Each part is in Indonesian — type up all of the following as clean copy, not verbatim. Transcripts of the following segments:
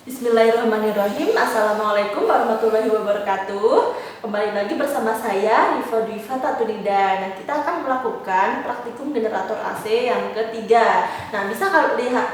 Bismillahirrahmanirrahim. Assalamualaikum warahmatullahi wabarakatuh. Kembali lagi bersama saya Rifa Dwifa Tatunida. Nah, kita akan melakukan praktikum generator AC yang ketiga. Nah, bisa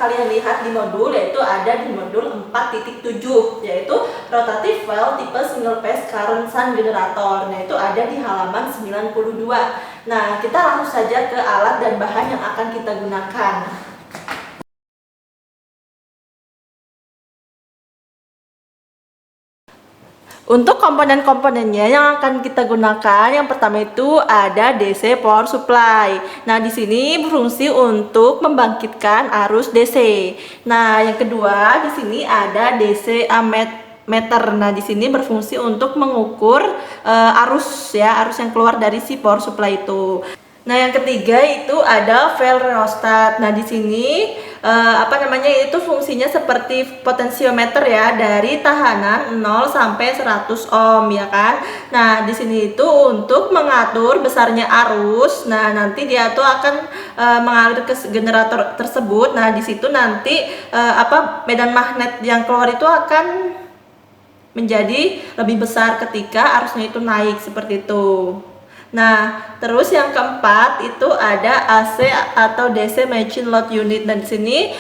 kalian lihat di modul, yaitu ada di modul 4.7, yaitu rotative valve tipe single phase current shunt generator. Nah, itu ada di halaman 92. Nah, kita langsung saja ke alat dan bahan yang akan kita gunakan. Untuk komponen-komponennya yang akan kita gunakan, yang pertama itu ada DC power supply. Nah, di sini berfungsi untuk membangkitkan arus DC. Nah, yang kedua di sini ada DC ammeter. Nah, di sini berfungsi untuk mengukur arus yang keluar dari si power supply itu. Nah, yang ketiga itu ada valve rheostat. Nah, di sini itu fungsinya seperti potensiometer ya, dari tahanan 0 sampai 100 ohm ya kan. Nah, di sini itu untuk mengatur besarnya arus. Nah, nanti dia tuh akan mengalir ke generator tersebut. Nah, di situ nanti medan magnet yang keluar itu akan menjadi lebih besar ketika arusnya itu naik seperti itu. Nah, terus yang keempat itu ada AC atau DC Machine Load Unit, dan di sini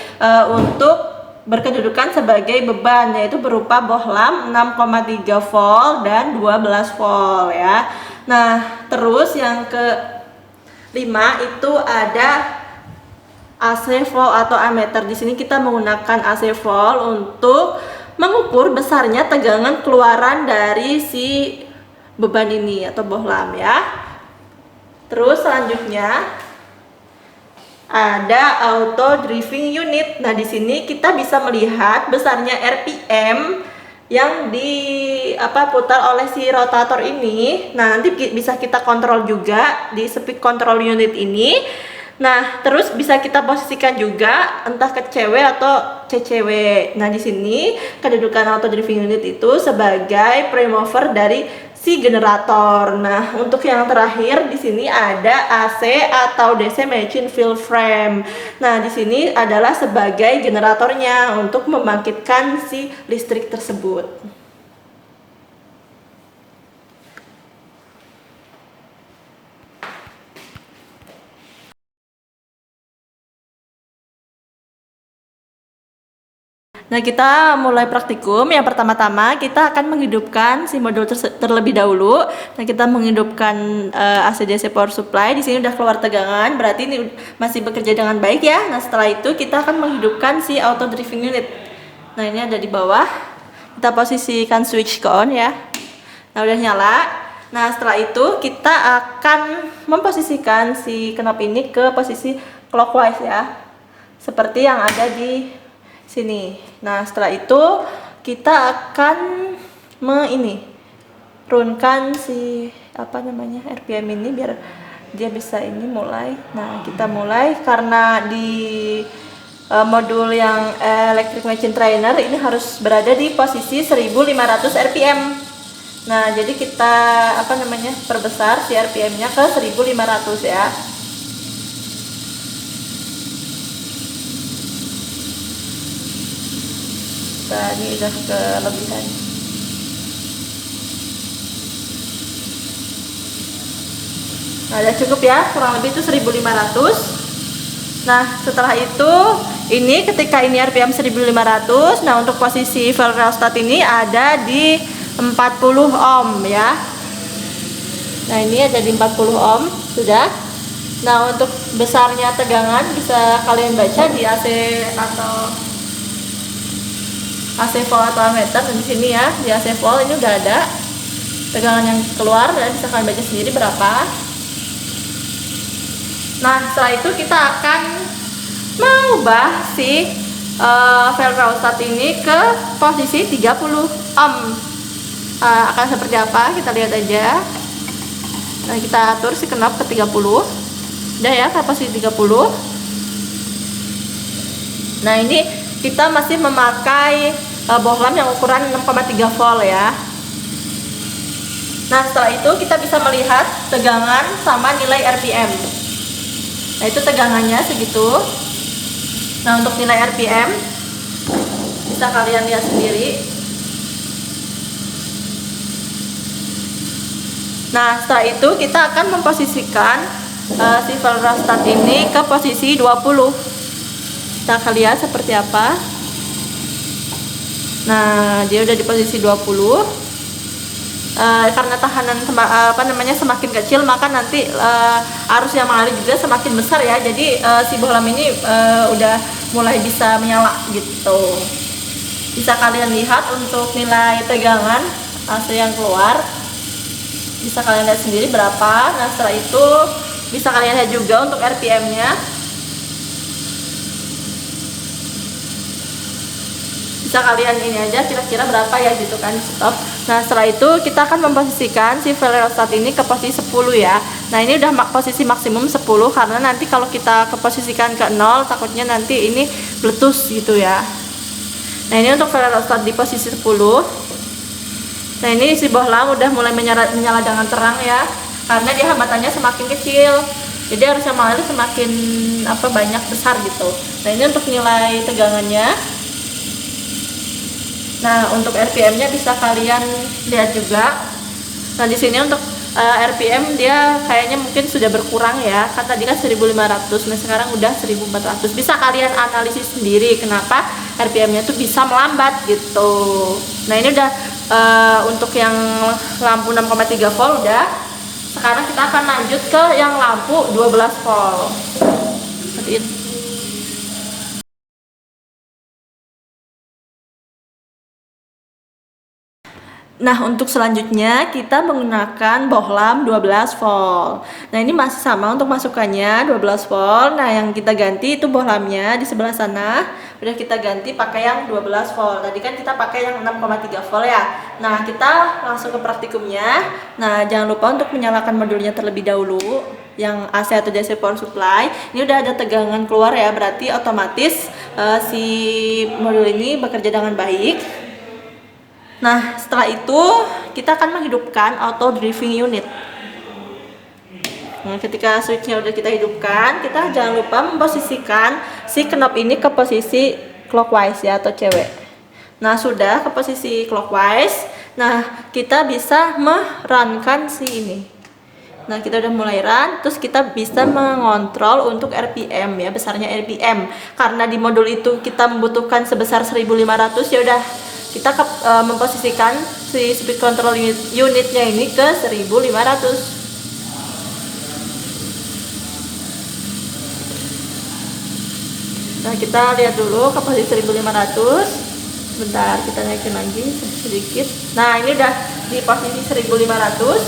untuk berkedudukan sebagai beban, yaitu berupa bohlam 6,3 volt dan 12 volt ya. Nah, terus yang kelima itu ada AC volt atau ammeter. Di sini kita menggunakan AC volt untuk mengukur besarnya tegangan keluaran dari si beban ini atau bohlam ya. Terus selanjutnya ada auto driving unit. Nah, di sini kita bisa melihat besarnya RPM yang diputar oleh si rotator ini. Nah, nanti bisa kita kontrol juga di speed control unit ini. Nah, terus bisa kita posisikan juga entah ke CW atau CCW. Nah, di sini kedudukan auto driving unit itu sebagai prime mover dari si generator. Nah, untuk yang terakhir di sini ada AC atau DC Machine Field Frame. Nah, di sini adalah sebagai generatornya untuk membangkitkan si listrik tersebut. Nah, kita mulai praktikum. Yang pertama-tama kita akan menghidupkan si modul terlebih dahulu. Nah, kita menghidupkan AC/DC power supply. Di sini udah keluar tegangan, berarti ini masih bekerja dengan baik ya. Nah, setelah itu kita akan menghidupkan si auto driving unit. Nah, ini ada di bawah. Kita posisikan switch ke on ya. Nah, udah nyala. Nah, setelah itu kita akan memposisikan si knob ini ke posisi clockwise ya, seperti yang ada di sini. Nah, setelah itu kita akan turunkan si RPM ini biar dia bisa mulai. Nah, kita mulai karena di modul yang electric machine trainer ini harus berada di posisi 1500 RPM. Nah, jadi kita perbesar si RPM-nya ke 1500 ya. Nah, ini udah kelebihan. Nah, udah cukup ya, kurang lebih itu 1500. Nah, setelah itu ini ketika ini RPM 1500, nah untuk posisi valve rheostat ini ada di 40 ohm ya. Nah, ini ada di 40 ohm sudah. Nah, untuk besarnya tegangan bisa kalian baca di AC volt atau ammeter. Dan di sini ya, di AC volt ini udah ada tegangan yang keluar, dan bisa kalian baca sendiri berapa. Nah, setelah itu kita akan mengubah si valve rheostat ini ke posisi 30 ohm. Akan seperti apa? Kita lihat aja. Nah, kita atur si knob ke 30. Udah ya, ke posisi 30. Nah, ini kita masih memakai bohlam yang ukuran 6,3 volt ya. Nah, setelah itu kita bisa melihat tegangan sama nilai RPM. Nah, itu tegangannya segitu. Nah, untuk nilai RPM bisa kalian lihat sendiri. Nah, setelah itu kita akan memposisikan si valve rheostat ini ke posisi 20. Kita akan lihat seperti apa. Nah, dia udah di posisi 20. Karena tahanan semakin kecil, maka nanti arus yang mengalir juga semakin besar ya. Jadi si bohlam ini udah mulai bisa menyala gitu. Bisa kalian lihat untuk nilai tegangan asli yang keluar, bisa kalian lihat sendiri berapa. Nah, setelah itu bisa kalian lihat juga untuk RPM-nya. Bisa kalian ini aja kira-kira berapa ya gitu kan, stop. Nah, setelah itu kita akan memposisikan si valve rheostat ini ke posisi 10 ya. Nah, ini udah posisi maksimum 10 karena nanti kalau kita keposisikan ke 0 takutnya nanti ini meletus gitu ya. Nah, ini untuk valve rheostat di posisi 10. Nah, ini si bohlam udah mulai menyala dengan terang ya, karena dia hambatannya semakin kecil. Jadi harusnya mengalir semakin banyak besar gitu. Nah, ini untuk nilai tegangannya. Nah, untuk RPM-nya bisa kalian lihat juga. Nah, di sini untuk RPM dia kayaknya mungkin sudah berkurang ya. Kan tadi kan 1500, nah sekarang udah 1400. Bisa kalian analisis sendiri kenapa RPM-nya tuh bisa melambat gitu. Nah, ini udah untuk yang lampu 6,3 volt udah. Sekarang kita akan lanjut ke yang lampu 12 volt. Seperti itu. Nah, untuk selanjutnya kita menggunakan bohlam 12 volt. Nah, ini masih sama untuk masukannya 12 volt. Nah, yang kita ganti itu bohlamnya di sebelah sana. Udah kita ganti pakai yang 12 volt. Tadi kan kita pakai yang 6,3 volt ya. Nah, kita langsung ke praktikumnya. Nah, jangan lupa untuk menyalakan modulnya terlebih dahulu, yang AC atau DC power supply. Ini udah ada tegangan keluar ya, berarti otomatis si modul ini bekerja dengan baik. Nah, setelah itu kita akan menghidupkan auto driving unit. Nah, ketika switchnya udah kita hidupkan, kita jangan lupa memposisikan si knob ini ke posisi clockwise ya, atau CW. Nah, sudah ke posisi clockwise. Nah, kita bisa merunkan si ini. Nah, kita udah mulai run, terus kita bisa mengontrol untuk RPM ya, besarnya RPM. Karena di modul itu kita membutuhkan sebesar 1500, ya udah kita memposisikan si speed control unitnya ini ke 1500. Nah, kita lihat dulu ke posisi 1500. Bentar, kita naikin lagi sedikit. Nah, ini udah di posisi 1500.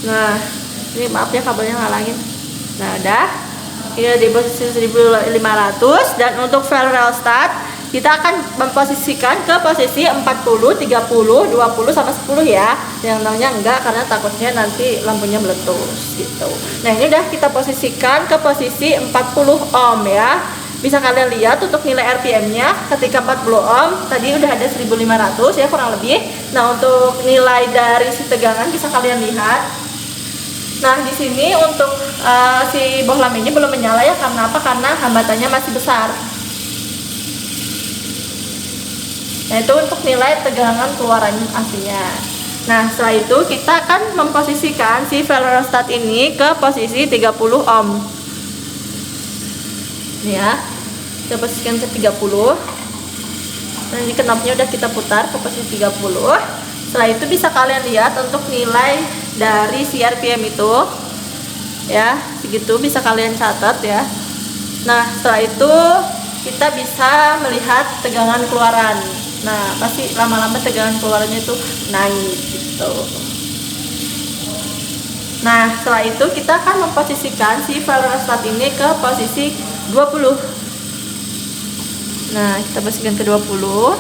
Nah, ini maaf ya kabelnya ngalangin. Nah, udah. Ini di posisi 1500. Dan untuk valve rheostat kita akan memposisikan ke posisi 40, 30, 20 sama 10 ya. Yang namanya enggak, karena takutnya nanti lampunya meletus gitu. Nah, ini udah kita posisikan ke posisi 40 ohm ya. Bisa kalian lihat untuk nilai RPM-nya ketika 40 ohm tadi udah ada 1500 ya kurang lebih. Nah, untuk nilai dari si tegangan bisa kalian lihat. Nah, di sini untuk si bohlam ini belum menyala ya, karena apa? Karena hambatannya masih besar. Nah, itu untuk nilai tegangan keluaran AC-nya. Nah, setelah itu kita akan memposisikan si valve rheostat ini ke posisi 30 ohm. Ini ya, kita posisikan ke 30. Nah, ini knopnya udah kita putar ke posisi 30. Setelah itu bisa kalian lihat untuk nilai dari si RPM itu ya, segitu bisa kalian catat ya. Nah, setelah itu kita bisa melihat tegangan keluaran. Nah, pasti lama-lama tegangan keluarannya itu naik gitu. Nah, setelah itu kita akan memposisikan si valve rheostat ini ke posisi 20. Nah, kita posisikan ke 20.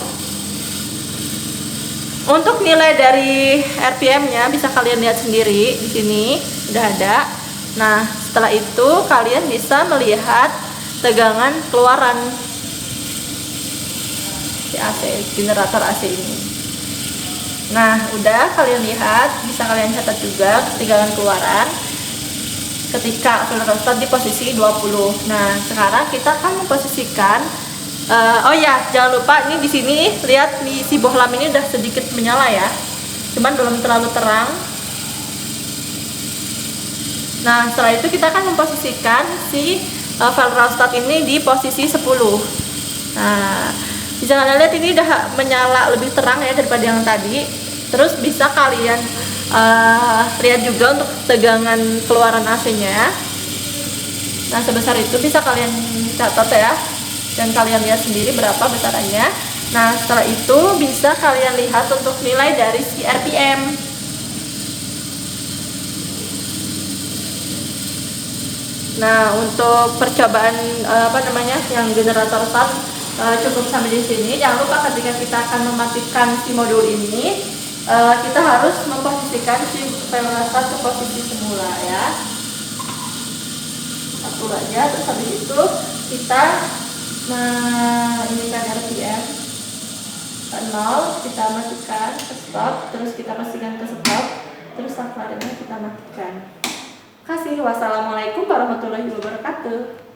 Untuk nilai dari RPM-nya bisa kalian lihat sendiri di sini udah ada. Nah, setelah itu kalian bisa melihat tegangan keluaran si AC, generator AC ini. Nah, udah kalian lihat, bisa kalian catat juga tegangan keluaran. ketika rheostat di posisi 20. Nah, sekarang kita akan memposisikan oh ya, jangan lupa ini di sini lihat di si bohlam ini udah sedikit menyala ya. Cuman belum terlalu terang. Nah, setelah itu kita akan memposisikan si valve rheostat ini di posisi 10. Nah, bisa kalian lihat ini udah menyala lebih terang ya daripada yang tadi. Terus bisa kalian lihat juga untuk tegangan keluaran AC-nya. Nah, sebesar itu bisa kalian catat ya, dan kalian lihat sendiri berapa besarannya. Nah, setelah itu bisa kalian lihat untuk nilai dari si RPM. Nah, untuk percobaan yang generator start cukup sampai di sini. Jangan lupa ketika kita akan mematikan si modul ini, kita harus memposisikan si rheostat ke posisi semula ya. Satu aja, terus habis itu kita inikan RPM ke 0, kita matikan ke stop, terus kita pastikan ke stop, terus akhirnya kita matikan. Terima kasih. Wassalamualaikum warahmatullahi wabarakatuh.